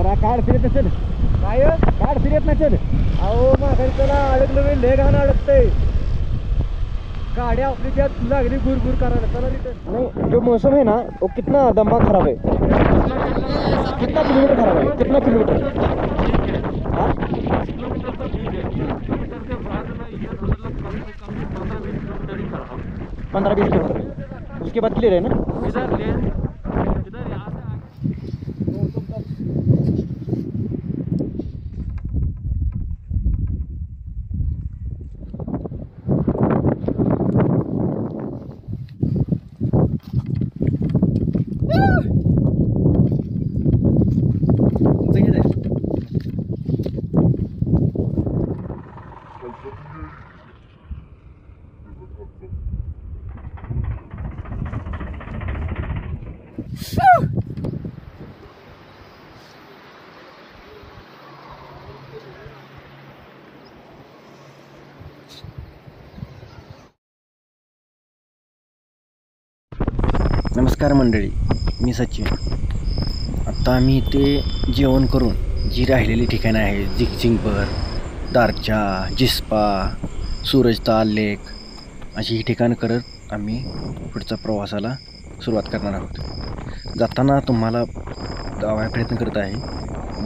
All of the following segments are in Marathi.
जरा काढ फिरत नसेल काय काढ फिरत नसेल अहो माघारी त्याला अडकलं लय घाण अडकतंय गाड्या आपली त्यात लागली गुरगुर करायला चला रिटर्न नहीं जो मौसम है ना वो कितना दम्मा खराब है कितना किलोमीटर खराब है कितना किलोमीटर 15-20 किलोमीटर उसके बाद क्लियर है ना नमस्कार मंडळी, मी सचिन. आता आम्ही इथे जेवण करून जी राहिलेली ठिकाणं आहेत जिगजिंगभर, दारचा, जिस्पा, सूरजताल लेक अशी ही ठिकाणं करत आम्ही पुढच्या प्रवासाला सुरुवात करणार आहोत. जाताना तुम्हाला दाखवायचा प्रयत्न करत आहे.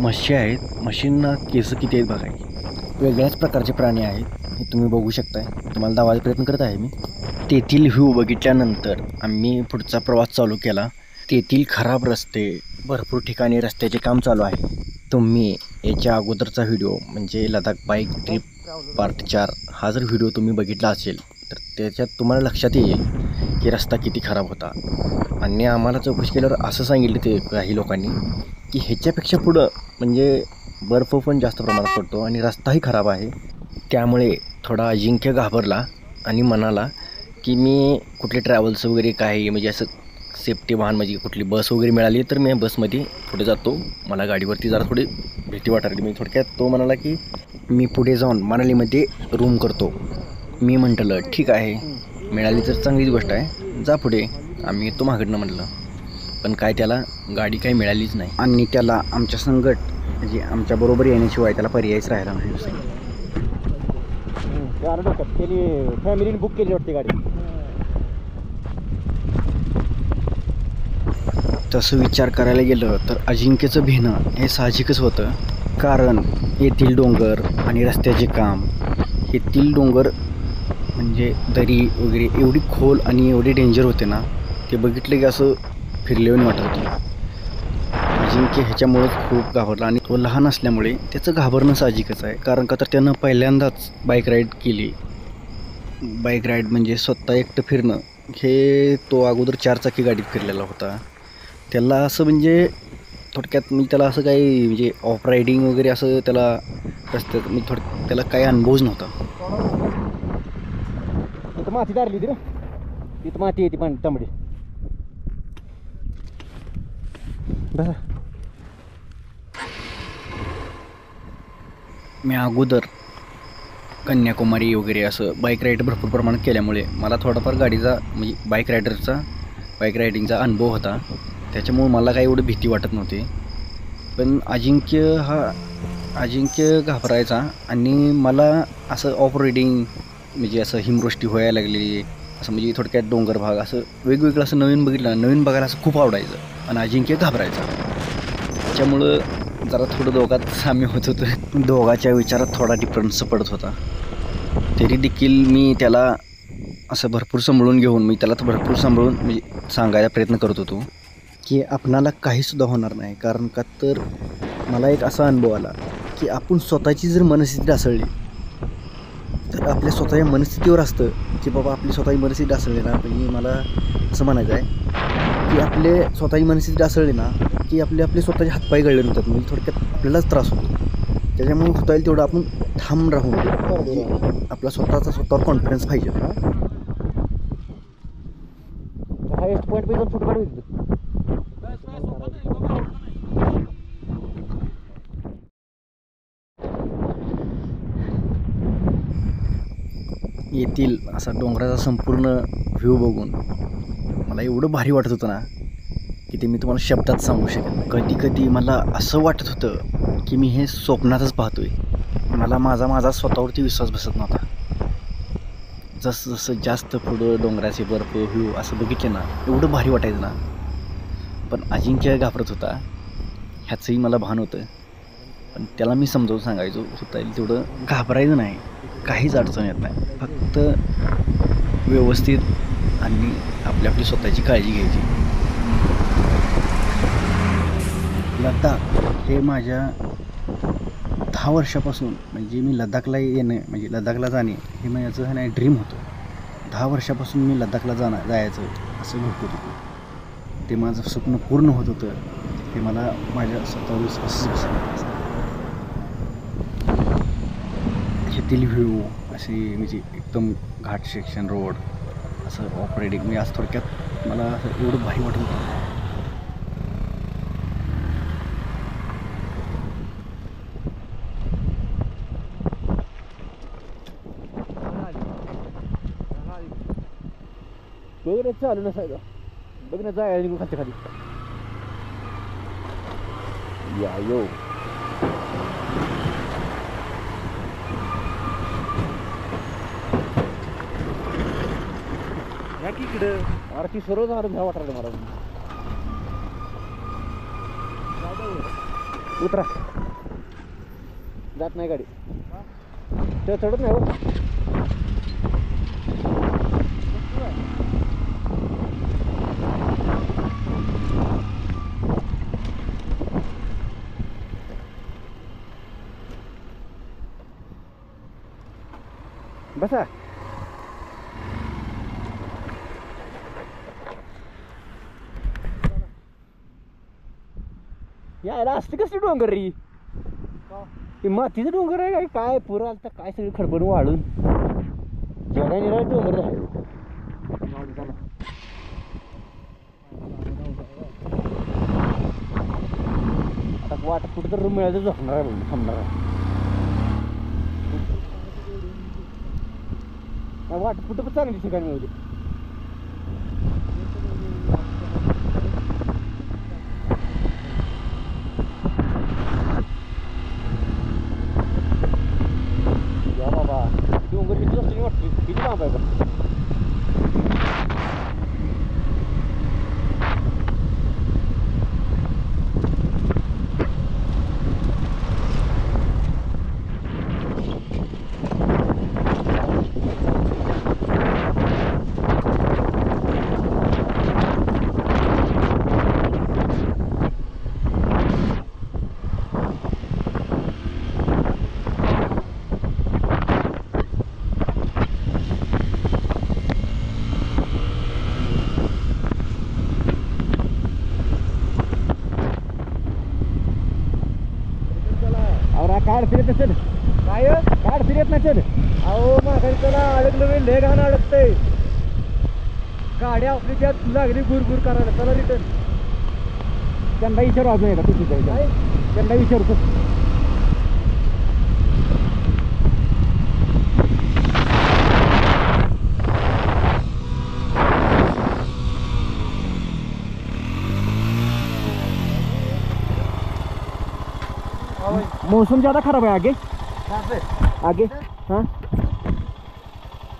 म्हशी आहेत, म्हशींना केस किती आहेत बघा. वेगळ्याच प्रकारचे प्राणी आहेत, हे तुम्ही बघू शकताय. तुम्हाला दाखवायचा प्रयत्न करत आहे मी. तेथील व्ह्यू बघितल्यानंतर आम्ही पुढचा प्रवास चालू केला. तेथील खराब रस्ते, भरपूर ठिकाणी रस्त्याचे काम चालू आहे. तुम्ही याच्या अगोदरचा व्हिडिओ म्हणजे लडाख बाईक ट्रिप पार्ट 4 हा जर व्हिडिओ तुम्ही बघितला असेल तर त्याच्यात तुम्हाला लक्षात येईल की रस्ता किती खराब होता. आणि आम्हाला चौकशी केल्यावर असं सांगितलं ते काही लोकांनी की ह्याच्यापेक्षा पुढं म्हणजे बर्फ पण जास्त प्रमाणात पडतो आणि रस्ताही खराब आहे. त्यामुळे थोडा अजिंक्य घाबरला आणि म्हणाला की मी कुठले ट्रॅव्हल्स वगैरे काही म्हणजे असं सेफ्टी वाहन म्हणजे कुठली बस वगैरे मिळाली तर मी बसमध्ये पुढे जातो. मला गाडीवरती जरा थोडी भीती वाटायली. मी थोडक्यात तो म्हणाला की मी पुढे जाऊन मनालीमध्ये रूम करतो. मी म्हटलं ठीक आहे, मिळाली तर चांगलीच गोष्ट आहे, जा पुढे, आम्ही येतो मागडनं म्हटलं. पण काय त्याला गाडी काही मिळालीच नाही आणि त्याला आमच्या संगट म्हणजे आमच्याबरोबर येण्याशिवाय त्याला पर्यायच राहिला नाही. फॅमिलीने बुक केली वाटते गाडी. तसं विचार करायला गेलं तर अजिंक्यचं भिणं हे साहजिकच होतं. कारण येथील डोंगर आणि रस्त्याचे काम, येथील डोंगर म्हणजे दरी वगैरे एवढी खोल आणि एवढे डेंजर होते ना, ते बघितलं की असं फिरलेवणी वाटत होतं. अजिंक्य ह्याच्यामुळेच खूप घाबरला आणि तो लहान असल्यामुळे त्याचं घाबरणं साहजिकच आहे. कारण का तर त्यानं पहिल्यांदाच बाईक राईड केली. बाईक राईड म्हणजे स्वतः एकटं फिरणं हे तो अगोदर 4 चाकी गाडीत फिरलेला होता. त्याला असं म्हणजे थोडक्यात मी त्याला असं काही म्हणजे ऑफ रायडिंग वगैरे असं त्याला रस्त्यात मी त्याला काही अनुभवच नव्हता. इथं माती दारली होती ना, तिथं माती येते पण तांबडी. बसा. मी अगोदर कन्याकुमारी वगैरे असं बाईक राईड भरपूर प्रमाणात केल्यामुळे मला थोडाफार गाडीचा म्हणजे बाईक रायडिंगचा अनुभव होता. त्याच्यामुळे मला काही एवढं भीती वाटत नव्हती. पण अजिंक्य घाबरायचा आणि मला असं ऑफ रायडिंग म्हणजे असं हिमवृष्टी व्हायला लागली असं म्हणजे थोडक्यात डोंगर भाग असं वेगवेगळं असं नवीन बघायला असं खूप आवडायचं आणि अजिंक्य घाबरायचा. त्याच्यामुळं जरा थोडं दोघात साम्य होत होतं. दोघाच्या विचारात थोडा डिफरन्स पडत होता. तरी देखील मी त्याला असं भरपूर सांभाळून म्हणजे सांगायचा प्रयत्न करत होतो की आपणाला काहीसुद्धा होणार नाही. कारण का तर मला एक असा अनुभव आला की आपण स्वतःची जर मनस्थिती ढासळली तर आपल्या स्वतःच्या मनस्थितीवर असतं की बाबा आपली स्वतःची मनस्थिती ढासळली ना, म्हणजे मला असं म्हणायचं आहे की आपले स्वतःची मनस्थिती ढासळली ना की आपले स्वतःचे हातपाय गळले होतात. म्हणजे थोडक्यात आपल्यालाच त्रास होतो. त्याच्यामुळे होता येईल तेवढं आपण ठाम राहून आपला स्वतःवर कॉन्फिडन्स पाहिजे. हायेस्ट पॉईंट पे जाऊन फोटो काढू. येथील असा डोंगराचा संपूर्ण व्ह्यू बघून मला एवढं भारी वाटत होतं ना की ते मी तुम्हाला शब्दात सांगू शकत नाही. कधी कधी मला असं वाटत होतं की मी हे स्वप्नातच पाहतोय. मला माझा स्वतःवरती विश्वास बसत नव्हता. जसं जसं जास्त पुढं डोंगराचे बर्फ व्ह्यू असं बघितले ना, एवढं भारी वाटायचं ना. पण अजिंक्य घाबरत होता, ह्याचंही मला भान होतं. पण त्याला मी समजावून सांगायचो होता येईल तेवढं घाबरायचं नाही, काहीच अडचण येत नाही. फक्त व्यवस्थित आणि आपली स्वतःची काळजी घ्यायची. लडाख हे माझ्या 10 वर्षापासून म्हणजे मी लडाखला येणं म्हणजे लडाखला जाणे हे माझं हे नाही ड्रीम होतं. 10 वर्षापासून मी लडाखला जायचं असं म्हणत होतो. ते माझं स्वप्न पूर्ण होत होतं. हे मला माझ्या स्वतःवर विश्वासच बसत नव्हता. येथील व्ह्यू असे म्हणजे एकदम घाट सेक्शन रोड असं ऑपरेटिंग मी आज थोडक्यात मला असं एवढं भारी वाटत होतं. बघ चालू नसायचं, बघ ना जायला निघून खाली या यो. या की इकडं आरती सर्व झाडून घ्या वाटायला मला. उतरा, जात नाही गाडी, ते चढत नाही हो. बसा. यायला असते कसली डोंगर रे, मातीचं डोंगर आहे काय पुरं आलं तर काय सगळी खडबड वाळून जगा निरा डोंगर आहे. आता वाट कुठं तर रूम मिळायचं झोपणार आहे म्हणून थांबणार आहे. वाट कुठं पण चांगली ठिकाणी मिळते. या बाबा डोंगर किती असते वाटते, किती लांब आहे पण. काढ फिरत नसेल काय, काढ फिरत नसेल. अहो माघारी त्याला अडकलं मी लय घाण अडकतंय. गाड्या आपली त्यात लागली गुरगुर करायला. चला रिटर्न. त्यांना विचारू अजून येतात तू तिथे, त्यांना विचारतो. मौसम ज़्यादा खराब है आगे, आगे हाँ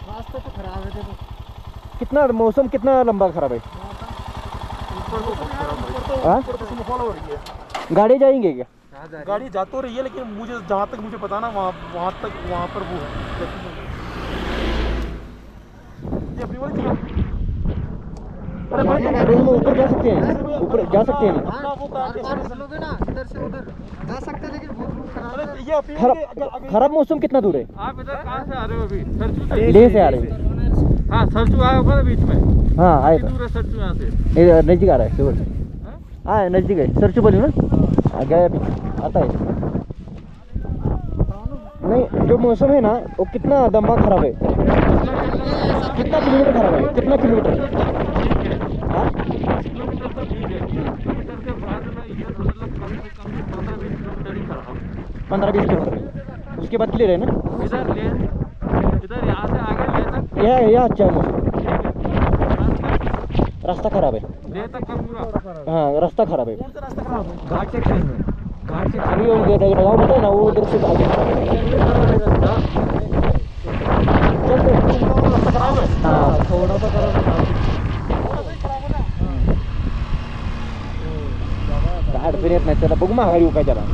रास्ता तो खराब है. देखो कितना मौसम कितना लंबा खराब है. गाड़ी जाएंगे क्या? गाड़ी जा तो रही है लेकिन मुझे जहाँ तक मुझे पता ना वहाँ पर वो है. ये अपनी वाली थी. अरे भाई ऊपर जा सकते हैं, ऊपर जा सकते हैं. ना इधर से उधर जा सकते हैं लेकिन खराब मौसम कितना दूर है? आप इधर कहाँ से आ रहे हो अभी? सरचू लेह से आ रहे हैं. हाँ सरचू आया होगा ना बीच में. हाँ आए तो दूर है सरचू यहाँ से. नज़दीक आ रहा है केवल. हाँ नज़दीक है. सरचू बोलिए ना, गया आता है. नहीं जो मौसम है ना वो कितना दम्मा खराब है. कितना किलोमीटर खराब है, कितना किलोमीटर? 15-20 किलोमीटर. उसके बाद क्लियर है ना. इधर यहाँ से आगे यह अच्छा है. रास्ता खराब है. हां रस्ता खराब आहे. कौन सा रास्ता खराब है? घाट सेक्शन में घाट सेक्शन आम्ही गाव होतो ना उधर से आगे चलते रास्ता खराब है। हां थोड़ा सा करो थोड़ा सा ही खराब है ना। काय अडचण येत नाही त्याला बघू माघारी येऊ काय त्याला.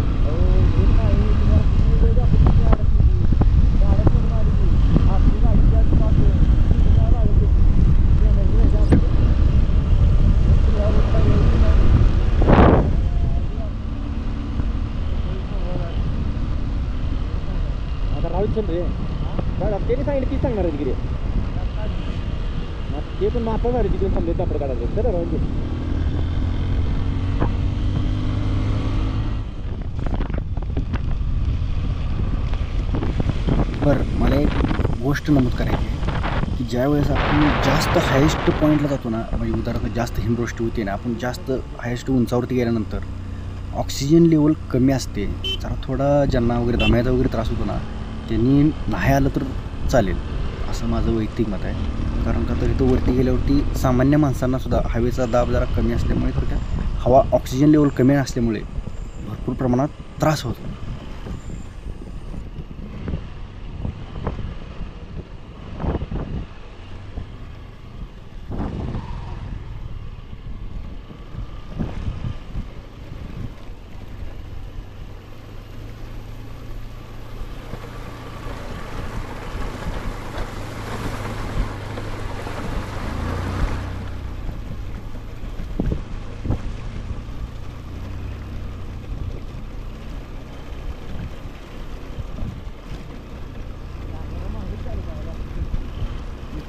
आता राहूच चल रे काय त्यांनी सांगितलं ती सांगणार आहे तिकडे ते पण मापा झाले तिकडून थांबले कापड काढायचं तर राहून दे. बरं मला एक गोष्ट नमूद करायची आहे की ज्यावेळेस आपण जास्त हायेस्ट पॉईंटला जातो ना म्हणजे उदाहरणार्थ जास्त हिमवृष्टी होते ना आपण जास्त हायेस्ट उंचावरती गेल्यानंतर ऑक्सिजन लेवल कमी असते जरा थोडा ज्यांना वगैरे दम्याचा वगैरे त्रास होतो ना त्यांनी नाही आलं तर चालेल असं माझं वैयक्तिक मत आहे. कारण का तर इथं वरती गेल्यावरती सामान्य माणसांनासुद्धा हवेचा दाब जरा कमी असल्यामुळे थोडक्यात हवा ऑक्सिजन लेवल कमी असल्यामुळे भरपूर प्रमाणात त्रास होतो.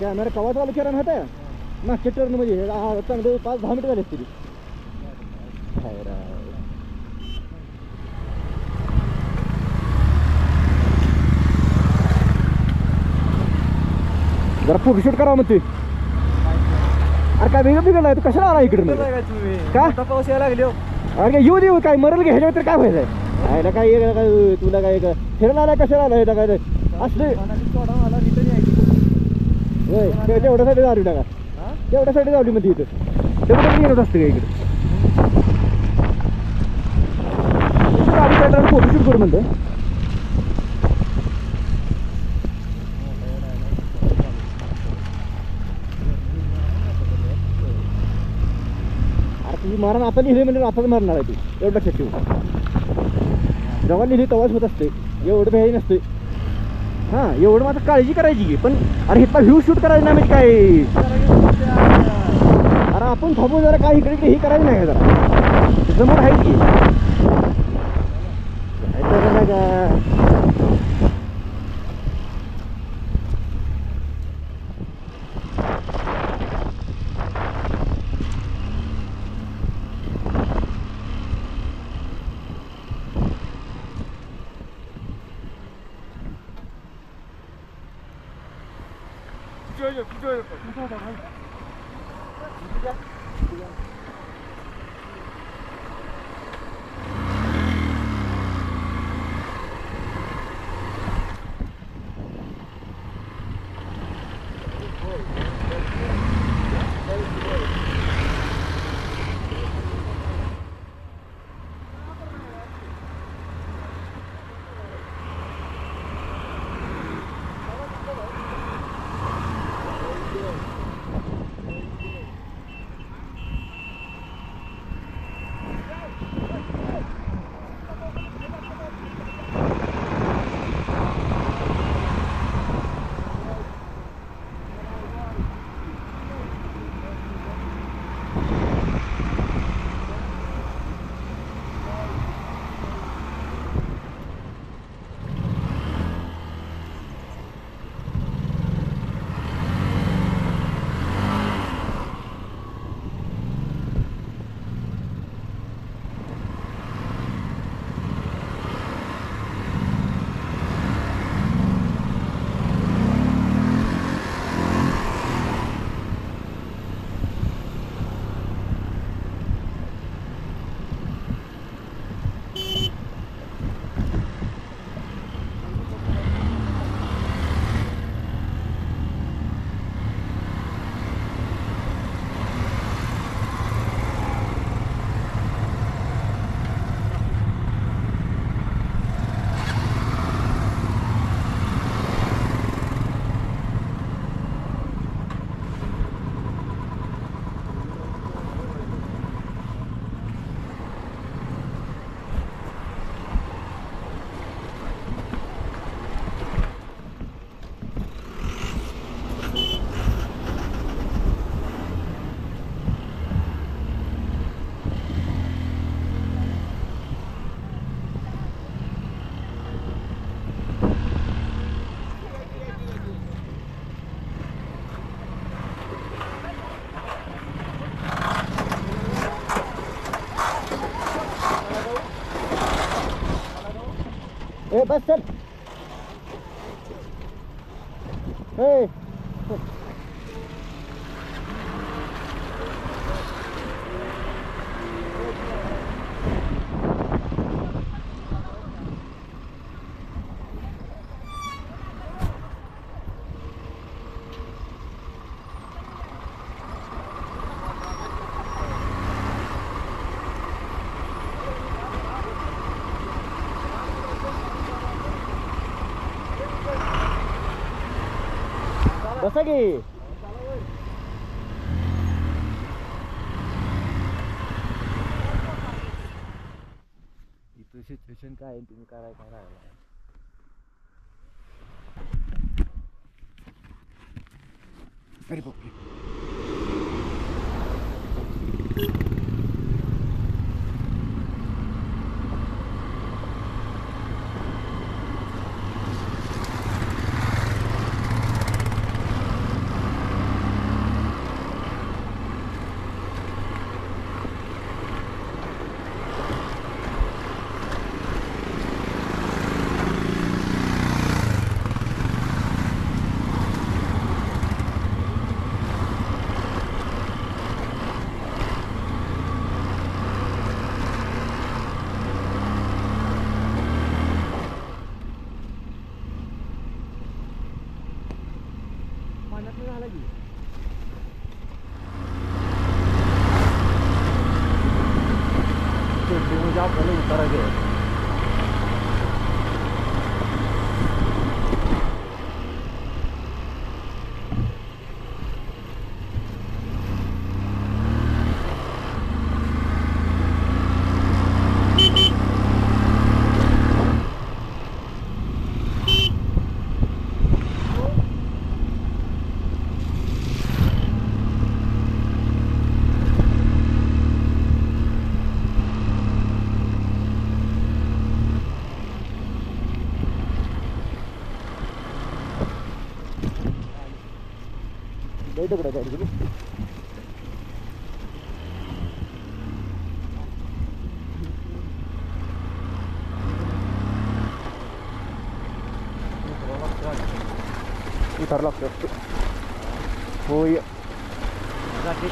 कॅमेरा कवा चालू केला माहिती आहे मागच्या टर्नमध्ये चांगले 5-10 मिनिटं झाले असतील. जरा फोटोशूट करावं म्हणते. अरे काय वेगळं बिघडलं आहे तू कशाला आला इकडे का पाऊस यायला लागले अरे येऊ देऊ काय मरल घे ह्याच्यावर काय व्हायचं आहे काय तुला काय फिरायला आलाय कशाला आलाय काय असले होय तेवढ्यासाठी जाऊ टाका तेवढ्यासाठी जावली मध्ये इथं तेवढं येत असतं का इकडे गाडी काय फोटोशूट करू म्हणतो. अरे तुझी मारण आता लिहिले म्हणजे आताच मारणार आहे तू एवढं लक्षात ठेवू. जेव्हा लिहिली तेव्हाच होत असते एवढं भ्यायची नसते. हां एवढं मात्र काळजी करायची की पण अरे इथला व्ह्यू शूट करायचं नाही म्हणजे काय अरे आपण थांबून जरा काय इकडे हे करायचं नाही जरा समोर आहे की ए बस चल ए बसा की इथं सिच्युएशन काय आहे तुम्ही काय काय राहिला अरे बापरे झाला की म्हणजे आपल्याला उतारायचं आहे दगड आहे उतार लागतो होय जाती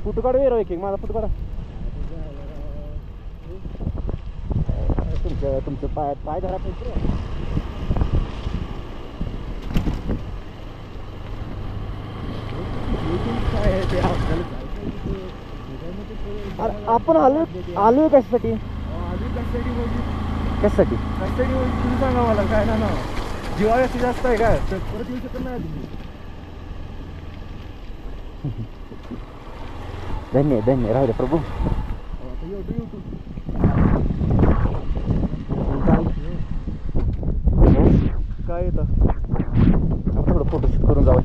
फोटो काढ वेर एक माझा फोटो काढा तुमचं पाय धरा आपण आलोय कशासाठी कशासाठी तुम्ही सांगा मला काय ना जीवा व्यक्ती जास्त आहे काय तर परत येऊ शकत नाही तुम्ही धन्य राहू दे प्रभू काय येतं थोडं फोटोशूट करून जावं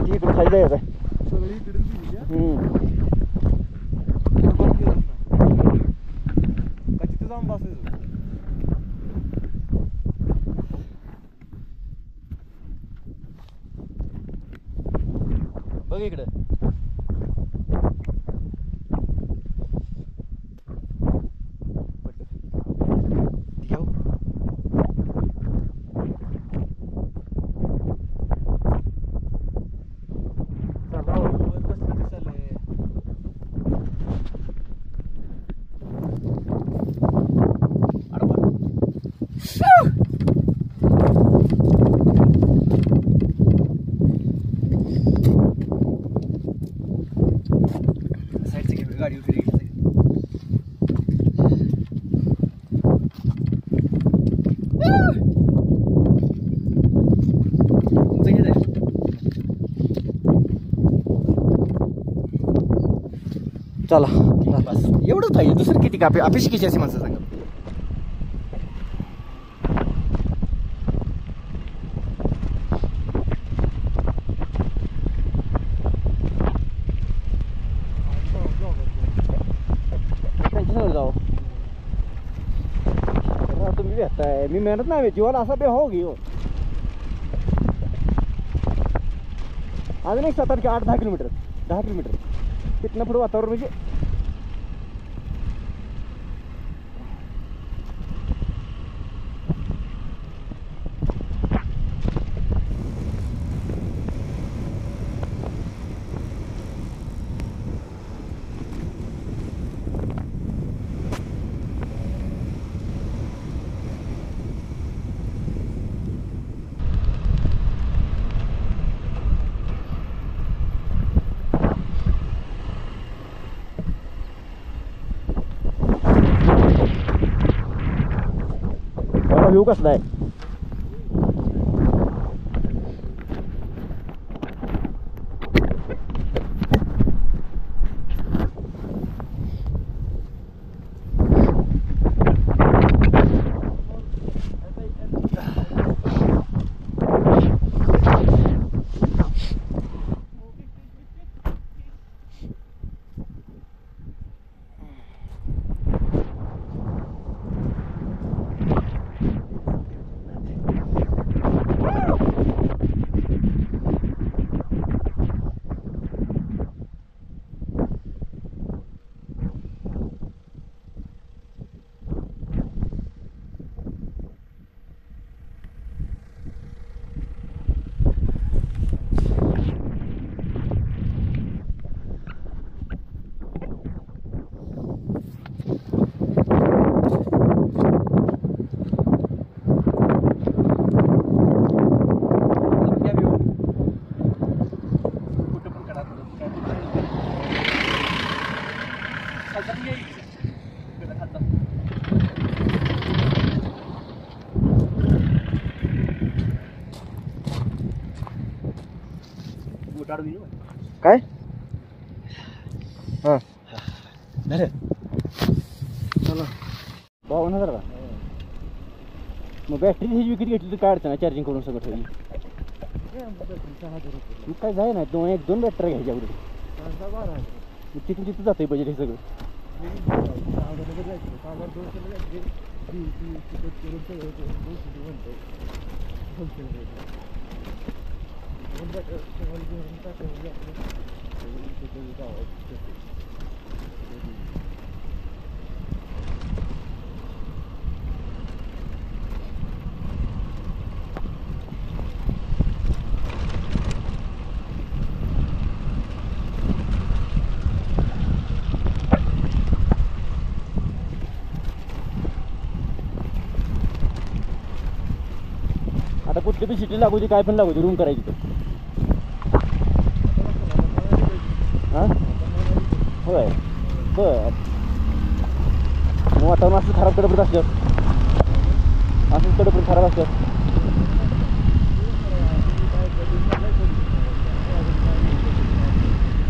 इकडे खाली जायचं आहे तिथे जाऊन बसायचं बघ इकडे चला बस एवढंच पाहिजे, दुसरं किती का अपेक्षा किती असे माणसं सांगा. त्यांच्यासमोर जाऊ. तुम्ही भेटताय, मी मेहनत नाही जीवाला असा बे हो घेऊ. अजून एक 7-8 8-10 किलोमीटर 10 किलोमीटर तिथनं पुढं वातावरण म्हणजे व्ह्यू कसला आहे. काय हां चला 52,000 का. मग बॅटरी ही विकत घेतली तर काय अडचण आहे, चार्जिंग करून सगळं ठेवली. मग काय जाय ना 2 बॅटरी घ्यायच्या अगोदर. मग तिथून तिथं जातं बजेट हे सगळं. आता कुठली बी सिटी लागू दे, काय पण लागू दे, रूम करायची तर. हां होय बर. मग वातावरण असं खराब कडपडत असलं, असंच कडपड खराब असलं.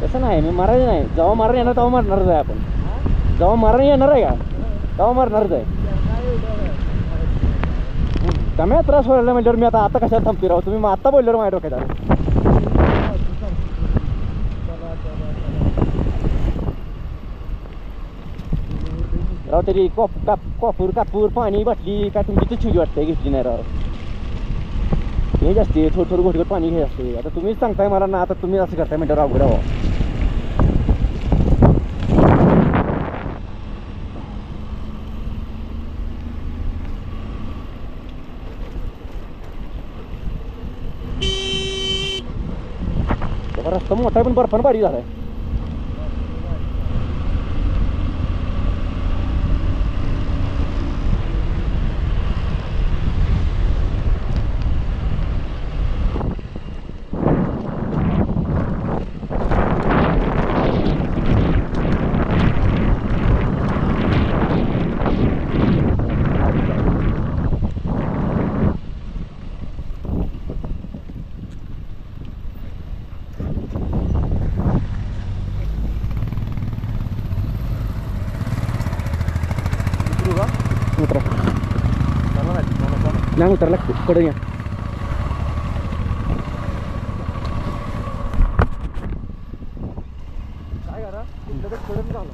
तसं नाही, मी मारायचं नाही. जेव्हा मारण येणार तेव्हा मारणारच आहे आपण. जेव्हा मारण येणार आहे का तेव्हा मारणारच आहे. त्यामुळे त्रास व्हायला म्हटल्यावर मी आता कशाला थांबते राहू. तुम्ही मग आत्ता बोलल्यावर माझ्या डोक्यात आलं. राव तरी कापूर पाणी बाटली काय तुमची तर छुरी वाटते घेतली नाही राव. हे असते थोडं घोटघोट पाणी घ्यायचं असते. आता तुम्हीच सांगताय मला ना, आता तुम्ही असं करताय म्हटल्यावर अवघड राहा. रस्ता मोठा आहे पण बर्फानं बारीक झालाय. नाही उतरायला लागते कडं या. काय करा लगेच पडून झालं.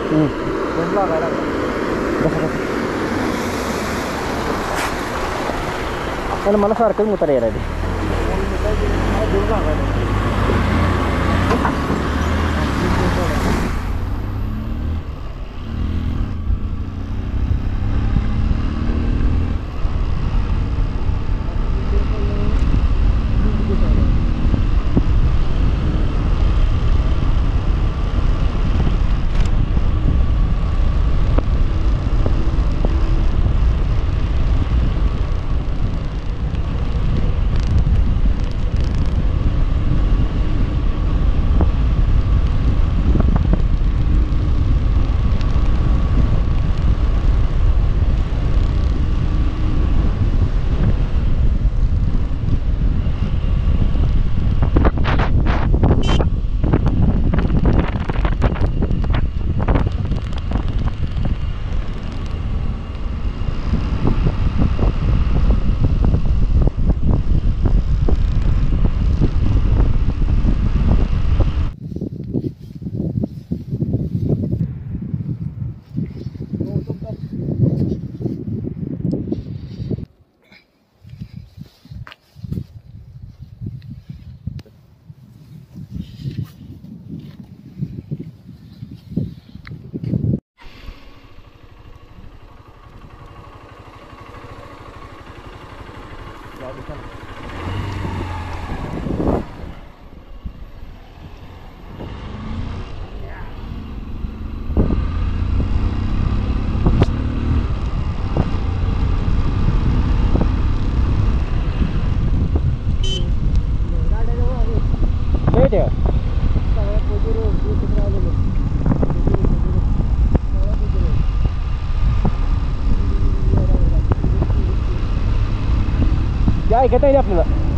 फोन लागायला आणि मला सारखंच उतारा यायला ते. फोन लागायला. ऐकता येईल आपल्याला.